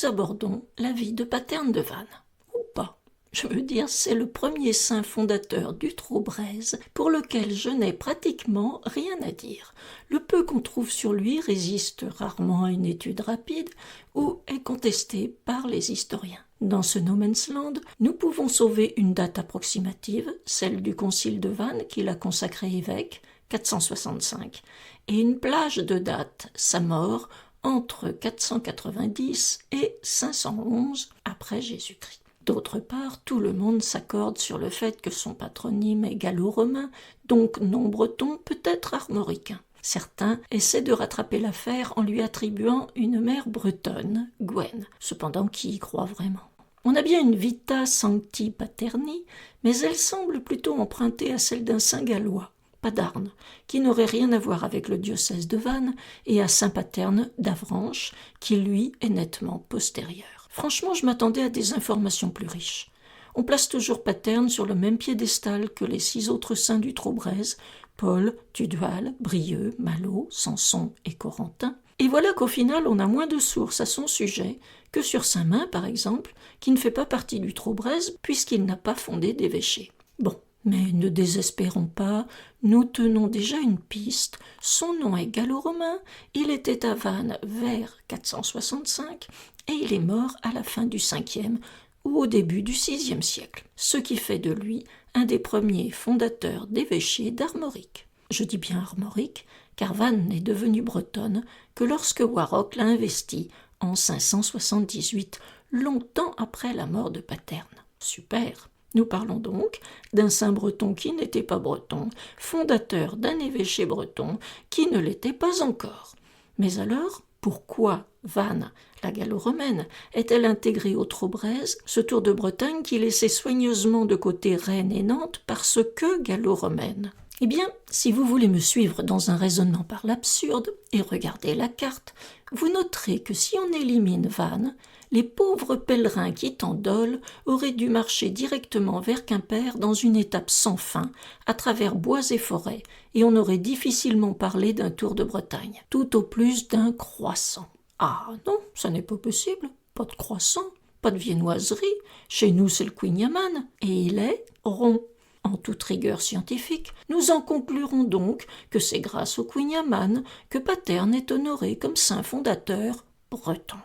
nous abordons la vie de Paterne de Vannes. Ou pas. Je veux dire, c'est le premier saint fondateur du Trobreuse pour lequel je n'ai pratiquement rien à dire. Le peu qu'on trouve sur lui résiste rarement à une étude rapide ou est contesté par les historiens. Dans ce no man's land, nous pouvons sauver une date approximative, celle du concile de Vannes qu'il a consacré évêque, 465, et une plage de date, sa mort, entre 490 et 511 après Jésus-Christ. D'autre part, tout le monde s'accorde sur le fait que son patronyme est gallo-romain, donc non breton, peut-être armoricain. Certains essaient de rattraper l'affaire en lui attribuant une mère bretonne, Gwen, cependant qui y croit vraiment. On a bien une vita sancti paterni, mais elle semble plutôt empruntée à celle d'un saint gallois, Padarne, qui n'aurait rien à voir avec le diocèse de Vannes, et à saint Paterne d'Avranches, qui lui est nettement postérieur. Franchement, je m'attendais à des informations plus riches. On place toujours Paterne sur le même piédestal que les 6 autres saints du Trobreuse, Paul, Tudual, Brieux, Malo, Samson et Corentin. Et voilà qu'au final, on a moins de sources à son sujet que sur Saint-Main, par exemple, qui ne fait pas partie du Trobreuse puisqu'il n'a pas fondé d'évêché. Bon, mais ne désespérons pas, nous tenons déjà une piste. Son nom est gallo-romain, il était à Vannes vers 465 et il est mort à la fin du 5e ou au début du 6e siècle, ce qui fait de lui un des premiers fondateurs d'évêchés d'Armorique. Je dis bien Armorique, car Vannes n'est devenue bretonne que lorsque Warrock l'a investie en 578, longtemps après la mort de Paterne. Super. Nous parlons donc d'un saint breton qui n'était pas breton, fondateur d'un évêché breton qui ne l'était pas encore. Mais alors, pourquoi Vannes, la gallo-romaine, est-elle intégrée au Trobreuse, ce tour de Bretagne qui laissait soigneusement de côté Rennes et Nantes parce que gallo-romaine ? Eh bien, si vous voulez me suivre dans un raisonnement par l'absurde et regarder la carte, vous noterez que si on élimine Vannes, les pauvres pèlerins quittant Dole auraient dû marcher directement vers Quimper dans une étape sans fin, à travers bois et forêts, et on aurait difficilement parlé d'un tour de Bretagne, tout au plus d'un croissant. Ah non, ça n'est pas possible, pas de croissant, pas de viennoiserie, chez nous c'est le quignaman, et il est rond. En toute rigueur scientifique, nous en conclurons donc que c'est grâce au quignaman que Paterne est honoré comme saint fondateur breton.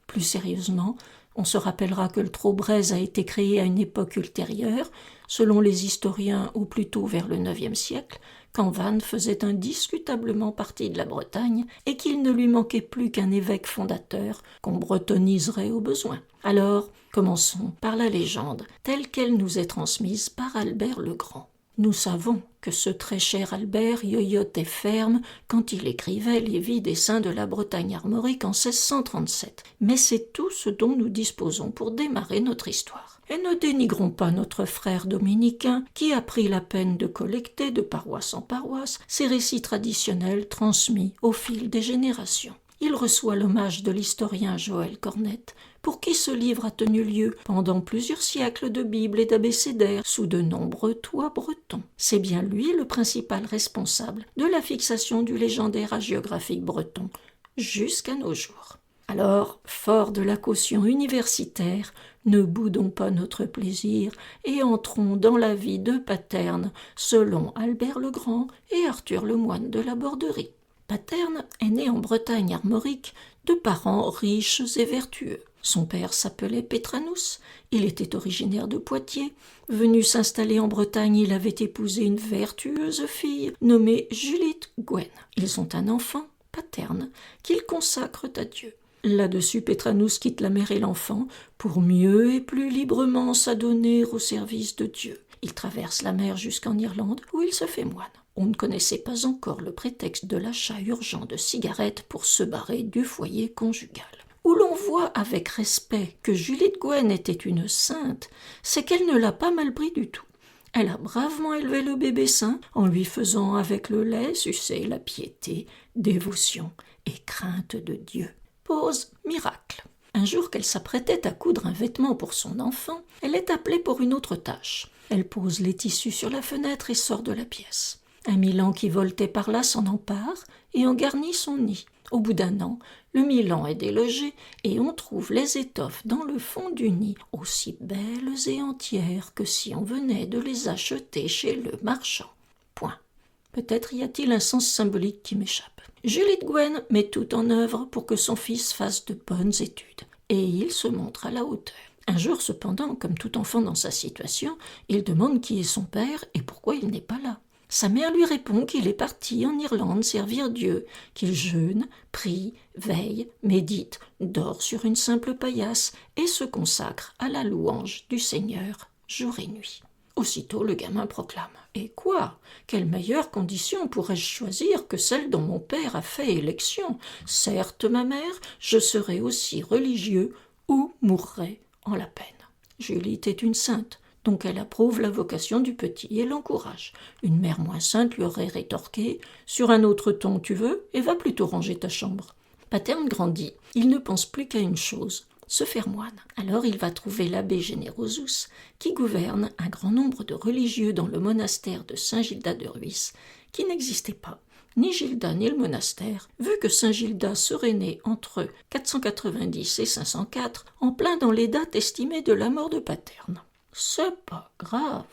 Plus sérieusement, on se rappellera que le Trobreuse a été créé à une époque ultérieure, selon les historiens ou plutôt vers le IXe siècle, quand Vannes faisait indiscutablement partie de la Bretagne et qu'il ne lui manquait plus qu'un évêque fondateur qu'on bretoniserait au besoin. Alors, commençons par la légende, telle qu'elle nous est transmise par Albert le Grand. Nous savons que ce très cher Albert yoyotait ferme quand il écrivait les vies des saints de la Bretagne armorique en 1637. Mais c'est tout ce dont nous disposons pour démarrer notre histoire. Et ne dénigrons pas notre frère dominicain qui a pris la peine de collecter de paroisse en paroisse ces récits traditionnels transmis au fil des générations. Il reçoit l'hommage de l'historien Joël Cornette, pour qui ce livre a tenu lieu pendant plusieurs siècles de Bibles et d'abécédaires sous de nombreux toits bretons. C'est bien lui le principal responsable de la fixation du légendaire hagiographique breton jusqu'à nos jours. Alors, fort de la caution universitaire, ne boudons pas notre plaisir et entrons dans la vie de Paterne selon Albert le Grand et Arthur le Moine de la Borderie. Paterne est né en Bretagne armorique de parents riches et vertueux. Son père s'appelait Pétranus, il était originaire de Poitiers. Venu s'installer en Bretagne, il avait épousé une vertueuse fille nommée Julite Gwen. Ils ont un enfant, Paterne, qu'ils consacrent à Dieu. Là-dessus, Pétranus quitte la mère et l'enfant pour mieux et plus librement s'adonner au service de Dieu. Il traverse la mer jusqu'en Irlande où il se fait moine. On ne connaissait pas encore le prétexte de l'achat urgent de cigarettes pour se barrer du foyer conjugal. Où l'on voit avec respect que Julite Gwen était une sainte, c'est qu'elle ne l'a pas mal pris du tout. Elle a bravement élevé le bébé saint en lui faisant avec le lait sucer la piété, dévotion et crainte de Dieu. Pause miracle. Un jour qu'elle s'apprêtait à coudre un vêtement pour son enfant, elle est appelée pour une autre tâche. Elle pose les tissus sur la fenêtre et sort de la pièce. Un milan qui voltait par là s'en empare et en garnit son nid. Au bout d'un an, le milan est délogé et on trouve les étoffes dans le fond du nid, aussi belles et entières que si on venait de les acheter chez le marchand. Point. Peut-être y a-t-il un sens symbolique qui m'échappe. Julie de Gouin met tout en œuvre pour que son fils fasse de bonnes études, et il se montre à la hauteur. Un jour cependant, comme tout enfant dans sa situation, il demande qui est son père et pourquoi il n'est pas là. Sa mère lui répond qu'il est parti en Irlande servir Dieu, qu'il jeûne, prie, veille, médite, dort sur une simple paillasse et se consacre à la louange du Seigneur jour et nuit. Aussitôt le gamin proclame « Et quoi ? Quelle meilleure condition pourrais-je choisir que celle dont mon père a fait élection ? Certes, ma mère, je serai aussi religieux ou mourrai en la peine. » Julie est une sainte, donc elle approuve la vocation du petit et l'encourage. Une mère moins sainte lui aurait rétorqué « Sur un autre ton tu veux, et va plutôt ranger ta chambre. » Paterne grandit, il ne pense plus qu'à une chose, se faire moine. Alors il va trouver l'abbé Générosus, qui gouverne un grand nombre de religieux dans le monastère de Saint-Gildas de Rhuys, qui n'existait pas, ni Gildas ni le monastère, vu que Saint-Gildas serait né entre 490 et 504, en plein dans les dates estimées de la mort de Paterne. C'est pas grave,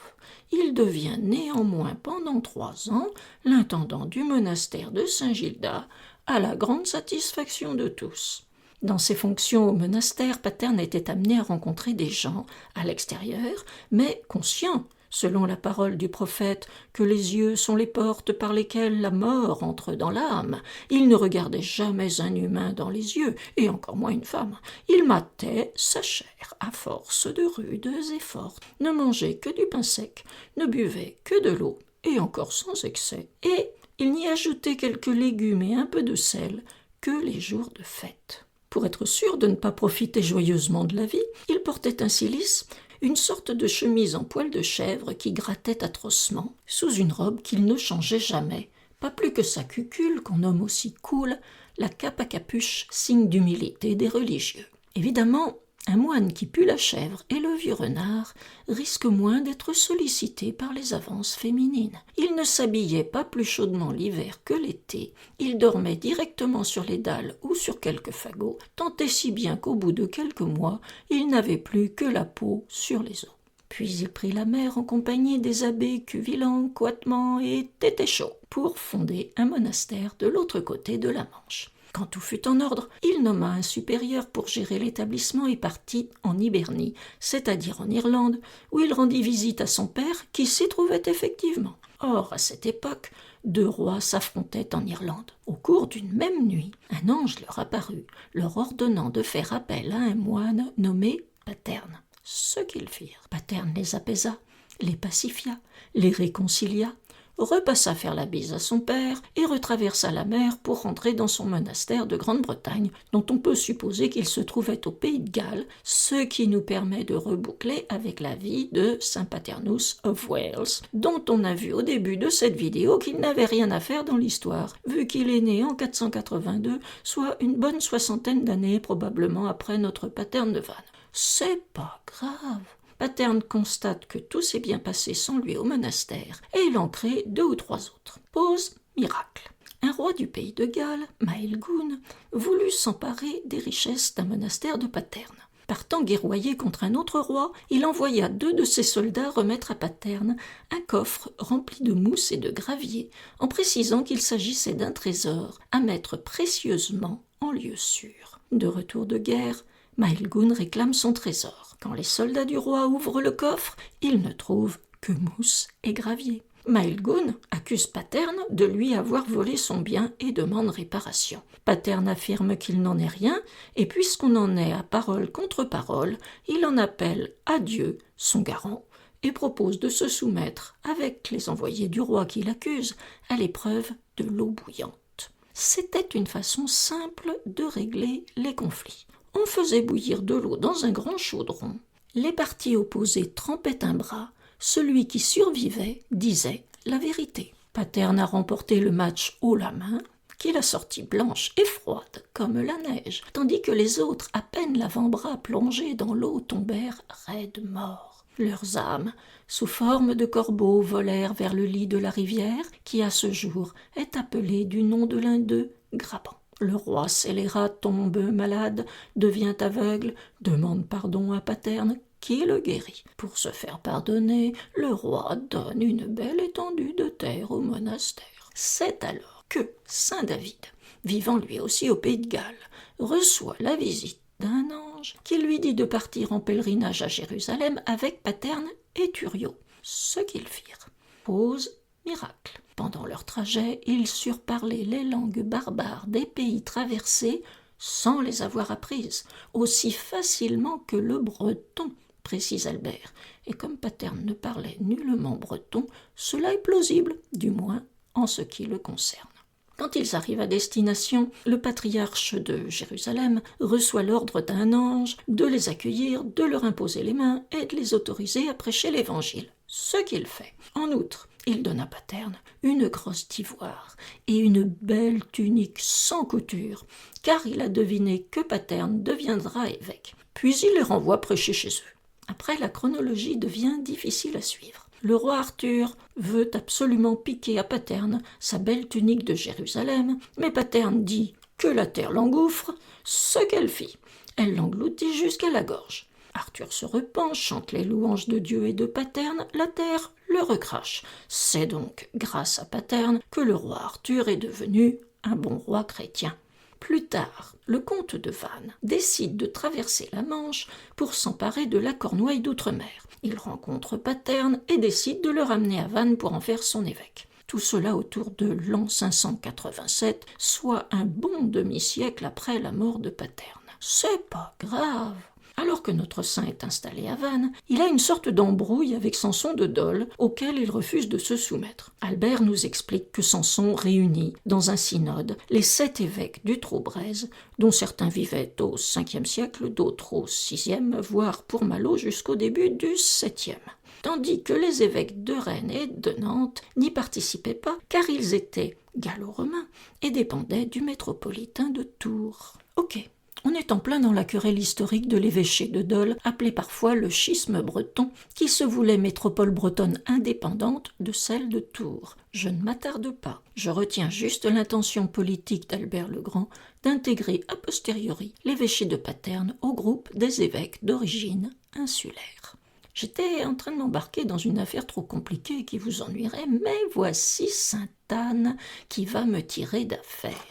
il devient néanmoins pendant 3 ans l'intendant du monastère de Saint-Gildas, à la grande satisfaction de tous. Dans ses fonctions au monastère, Paterne était amené à rencontrer des gens à l'extérieur, mais conscient, selon la parole du prophète, que les yeux sont les portes par lesquelles la mort entre dans l'âme. Il ne regardait jamais un humain dans les yeux, et encore moins une femme. Il matait sa chair à force de rudes efforts, ne mangeait que du pain sec, ne buvait que de l'eau, et encore sans excès, et il n'y ajoutait quelques légumes et un peu de sel que les jours de fête. Pour être sûr de ne pas profiter joyeusement de la vie, il portait un cilice, une sorte de chemise en poil de chèvre qui grattait atrocement, sous une robe qu'il ne changeait jamais, pas plus que sa cucule qu'on nomme aussi cool, la cape à capuche, signe d'humilité des religieux. Évidemment, un moine qui pue la chèvre et le vieux renard risque moins d'être sollicité par les avances féminines. Il ne s'habillait pas plus chaudement l'hiver que l'été, il dormait directement sur les dalles ou sur quelques fagots, tant et si bien qu'au bout de quelques mois, il n'avait plus que la peau sur les os. Puis il prit la mer en compagnie des abbés Cuvillan, Coatman et Tétéchaud pour fonder un monastère de l'autre côté de la Manche. Quand tout fut en ordre, il nomma un supérieur pour gérer l'établissement et partit en Hibernie, c'est-à-dire en Irlande, où il rendit visite à son père qui s'y trouvait effectivement. Or, à cette époque, 2 rois s'affrontaient en Irlande. Au cours d'une même nuit, un ange leur apparut, leur ordonnant de faire appel à un moine nommé Paterne. Ce qu'ils firent. Paterne les apaisa, les pacifia, les réconcilia, repassa faire la bise à son père et retraversa la mer pour rentrer dans son monastère de Grande-Bretagne, dont on peut supposer qu'il se trouvait au pays de Galles, ce qui nous permet de reboucler avec la vie de Saint Paternus of Wales, dont on a vu au début de cette vidéo qu'il n'avait rien à faire dans l'histoire, vu qu'il est né en 482, soit une bonne 60aine d'années probablement après notre Paterne de Vannes. C'est pas grave. Paterne constate que tout s'est bien passé sans lui au monastère, et il en crée 2 ou 3 autres. Pause, miracle. Un roi du pays de Galles, Maelgwn, voulut s'emparer des richesses d'un monastère de Paterne. Partant guerroyer contre un autre roi, il envoya 2 de ses soldats remettre à Paterne un coffre rempli de mousse et de gravier, en précisant qu'il s'agissait d'un trésor à mettre précieusement en lieu sûr. De retour de guerre, Maelgwn réclame son trésor. Quand les soldats du roi ouvrent le coffre, ils ne trouvent que mousse et gravier. Maelgwn accuse Paterne de lui avoir volé son bien et demande réparation. Paterne affirme qu'il n'en est rien, et puisqu'on en est à parole contre parole, il en appelle à Dieu, son garant, et propose de se soumettre, avec les envoyés du roi qui l'accusent, à l'épreuve de l'eau bouillante. C'était une façon simple de régler les conflits. On faisait bouillir de l'eau dans un grand chaudron. Les parties opposées trempaient un bras. Celui qui survivait disait la vérité. Paterne a remporté le match haut la main, qu'il a sorti blanche et froide comme la neige, tandis que les autres, à peine l'avant-bras plongé dans l'eau, tombèrent raides morts. Leurs âmes, sous forme de corbeaux, volèrent vers le lit de la rivière, qui à ce jour est appelé du nom de l'un d'eux, Graban. Le roi scélérat tombe malade, devient aveugle, demande pardon à Paterne, qui le guérit. Pour se faire pardonner, le roi donne une belle étendue de terre au monastère. C'est alors que saint David, vivant lui aussi au pays de Galles, reçoit la visite d'un ange qui lui dit de partir en pèlerinage à Jérusalem avec Paterne et Thurio, ce qu'ils firent. Pause, miracle. Pendant leur trajet, ils surent parler les langues barbares des pays traversés sans les avoir apprises, aussi facilement que le breton, précise Albert. Et comme Paterne ne parlait nullement breton, cela est plausible, du moins en ce qui le concerne. Quand ils arrivent à destination, le patriarche de Jérusalem reçoit l'ordre d'un ange de les accueillir, de leur imposer les mains et de les autoriser à prêcher l'Évangile. Ce qu'il fait. En outre, il donne à Paterne une crosse d'ivoire et une belle tunique sans couture, car il a deviné que Paterne deviendra évêque. Puis il les renvoie prêcher chez eux. Après, la chronologie devient difficile à suivre. Le roi Arthur veut absolument piquer à Paterne sa belle tunique de Jérusalem, mais Paterne dit que la terre l'engouffre, ce qu'elle fit. Elle l'engloutit jusqu'à la gorge. Arthur se repent, chante les louanges de Dieu et de Paterne, la terre le recrache. C'est donc grâce à Paterne que le roi Arthur est devenu un bon roi chrétien. Plus tard, le comte de Vannes décide de traverser la Manche pour s'emparer de la Cornouaille d'outre-mer. Il rencontre Paterne et décide de le ramener à Vannes pour en faire son évêque. Tout cela autour de l'an 587, soit un bon demi-siècle après la mort de Paterne. C'est pas grave. Alors que notre saint est installé à Vannes, il a une sorte d'embrouille avec Samson de Dol, auquel il refuse de se soumettre. Albert nous explique que Samson réunit dans un synode les 7 évêques du Trou-Brèze, dont certains vivaient au 5e siècle, d'autres au 6e, voire pour Malo jusqu'au début du 7e. Tandis que les évêques de Rennes et de Nantes n'y participaient pas, car ils étaient gallo-romains et dépendaient du métropolitain de Tours. Ok. On est en plein dans la querelle historique de l'évêché de Dol, appelé parfois le schisme breton, qui se voulait métropole bretonne indépendante de celle de Tours. Je ne m'attarde pas. Je retiens juste l'intention politique d'Albert le Grand d'intégrer a posteriori l'évêché de Paterne au groupe des évêques d'origine insulaire. J'étais en train de m'embarquer dans une affaire trop compliquée qui vous ennuierait, mais voici Sainte-Anne qui va me tirer d'affaire.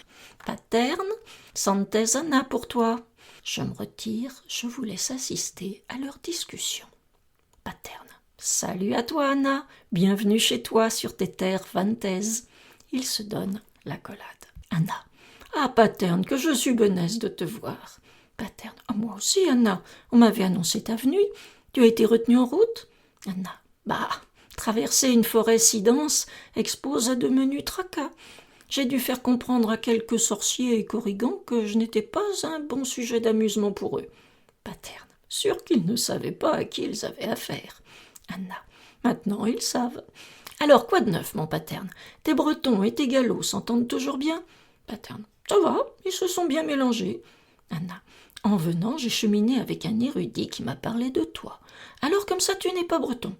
Paterne, Sant'es Anna pour toi. Je me retire, je vous laisse assister à leur discussion. Paterne. Salut à toi, Anna. Bienvenue chez toi sur tes terres vannaises. Il se donne l'accolade. Anna. Ah, Paterne, que je suis bonesse de te voir. Paterne. Ah, moi aussi, Anna. On m'avait annoncé ta venue. Tu as été retenue en route? Anna. Bah, traverser une forêt si dense expose à de menus tracas. J'ai dû faire comprendre à quelques sorciers et corrigans que je n'étais pas un bon sujet d'amusement pour eux. Paterne. Sûr qu'ils ne savaient pas à qui ils avaient affaire. Anna. Maintenant, ils savent. Alors, quoi de neuf, mon Paterne? Tes Bretons et tes Gallos s'entendent toujours bien? Paterne. Ça va, ils se sont bien mélangés. Anna. En venant, j'ai cheminé avec un érudit qui m'a parlé de toi. Alors, comme ça, tu n'es pas breton?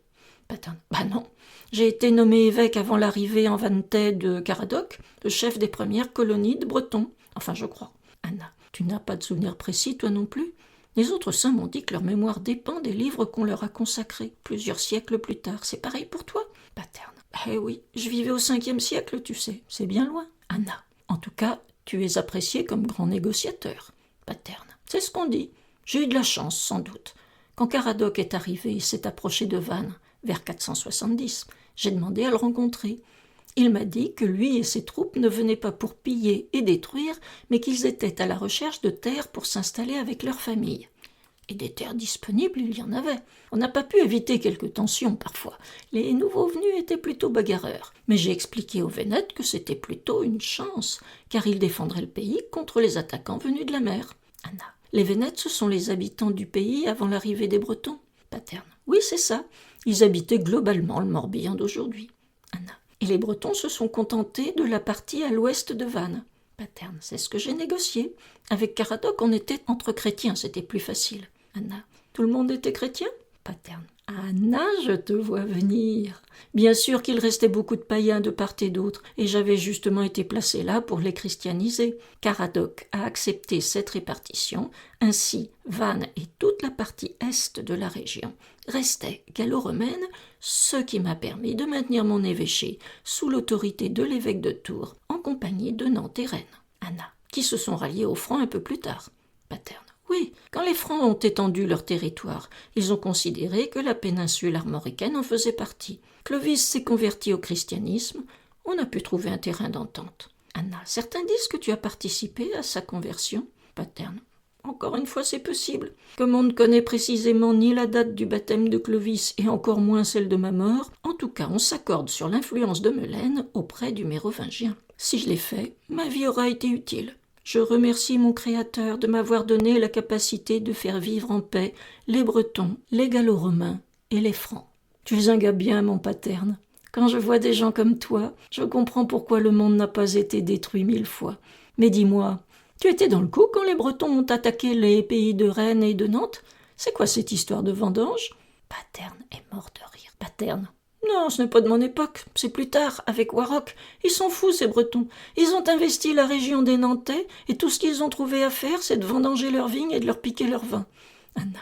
Paterne. Bah non. J'ai été nommé évêque avant l'arrivée en Vannetais de Caradoc, le chef des premières colonies de Bretons. Enfin, je crois. Anna. Tu n'as pas de souvenir précis, toi non plus? Les autres saints m'ont dit que leur mémoire dépend des livres qu'on leur a consacrés, plusieurs siècles plus tard. C'est pareil pour toi? Paterne. Eh oui, je vivais au 5e siècle, tu sais. C'est bien loin. Anna. En tout cas, tu es apprécié comme grand négociateur. Paterne. C'est ce qu'on dit. J'ai eu de la chance, sans doute. Quand Caradoc est arrivé, il s'est approché de Vannes, vers 470. J'ai demandé à le rencontrer. Il m'a dit que lui et ses troupes ne venaient pas pour piller et détruire, mais qu'ils étaient à la recherche de terres pour s'installer avec leur famille. Et des terres disponibles, il y en avait. On n'a pas pu éviter quelques tensions parfois. Les nouveaux venus étaient plutôt bagarreurs. Mais j'ai expliqué aux Vénètes que c'était plutôt une chance, car ils défendraient le pays contre les attaquants venus de la mer. Anna. Les Vénètes, ce sont les habitants du pays avant l'arrivée des Bretons? Paterne. Oui, c'est ça. Ils habitaient globalement le Morbihan d'aujourd'hui. Anna. Et les Bretons se sont contentés de la partie à l'ouest de Vannes? Paterne. C'est ce que j'ai négocié. Avec Caradoc, on était entre chrétiens, c'était plus facile. Anna. Tout le monde était chrétien? Paterne. Anna, je te vois venir. Bien sûr qu'il restait beaucoup de païens de part et d'autre, et j'avais justement été placé là pour les christianiser. Caradoc a accepté cette répartition, ainsi Vannes et toute la partie est de la région restaient gallo-romaines, ce qui m'a permis de maintenir mon évêché sous l'autorité de l'évêque de Tours, en compagnie de Nantes et Rennes. Anna, qui se sont ralliés aux Francs un peu plus tard. Paterne. Oui, quand les Francs ont étendu leur territoire, ils ont considéré que la péninsule armoricaine en faisait partie. Clovis s'est converti au christianisme, on a pu trouver un terrain d'entente. Anna, certains disent que tu as participé à sa conversion. Paterne. Encore une fois, c'est possible. Comme on ne connaît précisément ni la date du baptême de Clovis et encore moins celle de ma mort, en tout cas on s'accorde sur l'influence de Melaine auprès du mérovingien. Si je l'ai fait, ma vie aura été utile. Je remercie mon Créateur de m'avoir donné la capacité de faire vivre en paix les Bretons, les Gallo-Romains et les Francs. Tu es un gars bien, mon Paterne. Quand je vois des gens comme toi, je comprends pourquoi le monde n'a pas été détruit 1000 fois. Mais dis-moi, tu étais dans le coup quand les Bretons ont attaqué les pays de Rennes et de Nantes? C'est quoi cette histoire de vendange? Paterne est mort de rire. Paterne. Non, ce n'est pas de mon époque, c'est plus tard, avec Warrock. Ils sont fous, ces Bretons. Ils ont investi la région des Nantais, et tout ce qu'ils ont trouvé à faire, c'est de vendanger leurs vignes et de leur piquer leur vin. Anna.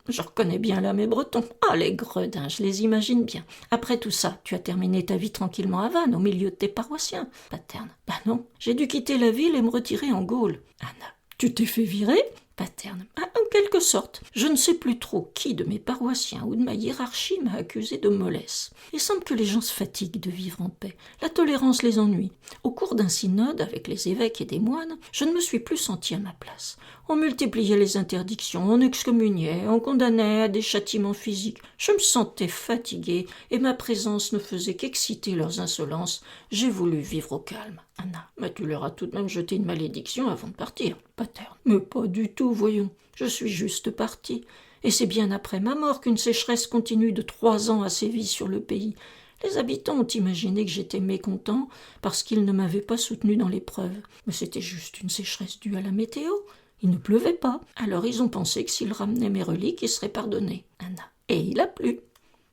Je reconnais bien là mes Bretons. Ah, les gredins, je les imagine bien. Après tout ça, tu as terminé ta vie tranquillement à Vannes, au milieu de tes paroissiens. Paterne. Bah non, j'ai dû quitter la ville et me retirer en Gaule. Anna. Tu t'es fait virer? Paterne. Ah, en quelque sorte. Je ne sais plus trop qui de mes paroissiens ou de ma hiérarchie m'a accusé de mollesse. Il semble que les gens se fatiguent de vivre en paix. La tolérance les ennuie. Au cours d'un synode avec les évêques et des moines, je ne me suis plus senti à ma place. On multipliait les interdictions, on excommuniait, on condamnait à des châtiments physiques. Je me sentais fatigué et ma présence ne faisait qu'exciter leurs insolences. J'ai voulu vivre au calme. Anna, mais tu leur as tout de même jeté une malédiction avant de partir. Paterne. Mais pas du tout, voyons. Je suis juste parti. Et c'est bien après ma mort qu'une sécheresse continue de 3 ans a sévi sur le pays. Les habitants ont imaginé que j'étais mécontent parce qu'ils ne m'avaient pas soutenu dans l'épreuve. Mais c'était juste une sécheresse due à la météo. Il ne pleuvait pas. Alors ils ont pensé que s'ils ramenaient mes reliques, ils seraient pardonnés. Anna. Et il a plu.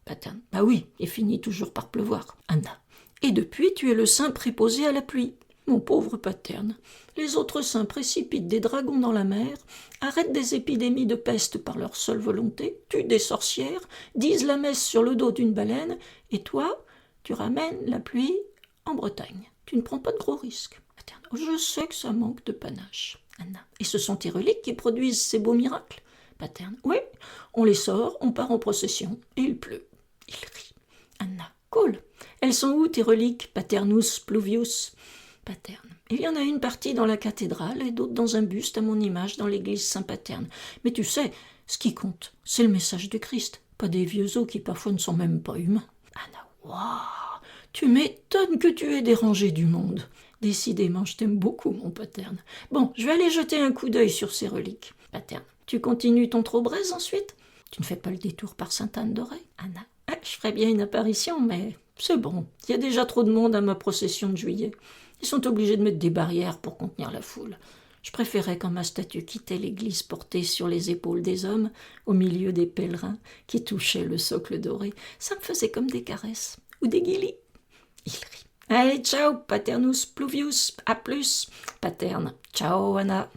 Paterne. Bah oui, il finit toujours par pleuvoir. Anna. Et depuis, tu es le saint préposé à la pluie. Mon pauvre Paterne. Les autres saints précipitent des dragons dans la mer, arrêtent des épidémies de peste par leur seule volonté, tuent des sorcières, disent la messe sur le dos d'une baleine, et toi, tu ramènes la pluie en Bretagne. Tu ne prends pas de gros risques. Paterne. Je sais que ça manque de panache. Anna. Et ce sont tes reliques qui produisent ces beaux miracles? Paterne. Oui, on les sort, on part en procession, et il pleut. Il rit. Anna. Cool. Elles sont où tes reliques, Paternus Pluvius? Paterne. Il y en a une partie dans la cathédrale et d'autres dans un buste à mon image dans l'église Saint-Paterne. Mais tu sais, ce qui compte, c'est le message du Christ, pas des vieux os qui parfois ne sont même pas humains. Anna. Waouh, tu m'étonnes que tu aies dérangé du monde. Décidément, je t'aime beaucoup, mon Paterne. Bon, je vais aller jeter un coup d'œil sur ces reliques. Paterne. Tu continues ton Trobreuse ensuite? Tu ne fais pas le détour par Sainte-Anne-d'Auray? Anna. Ah, je ferais bien une apparition, mais c'est bon. Il y a déjà trop de monde à ma procession de juillet. Ils sont obligés de mettre des barrières pour contenir la foule. Je préférais quand ma statue quittait l'église portée sur les épaules des hommes, au milieu des pèlerins qui touchaient le socle doré. Ça me faisait comme des caresses ou des guilis. Il rit. Allez, ciao, Paternus Pluvius, à plus. Paterne. Ciao, Anna.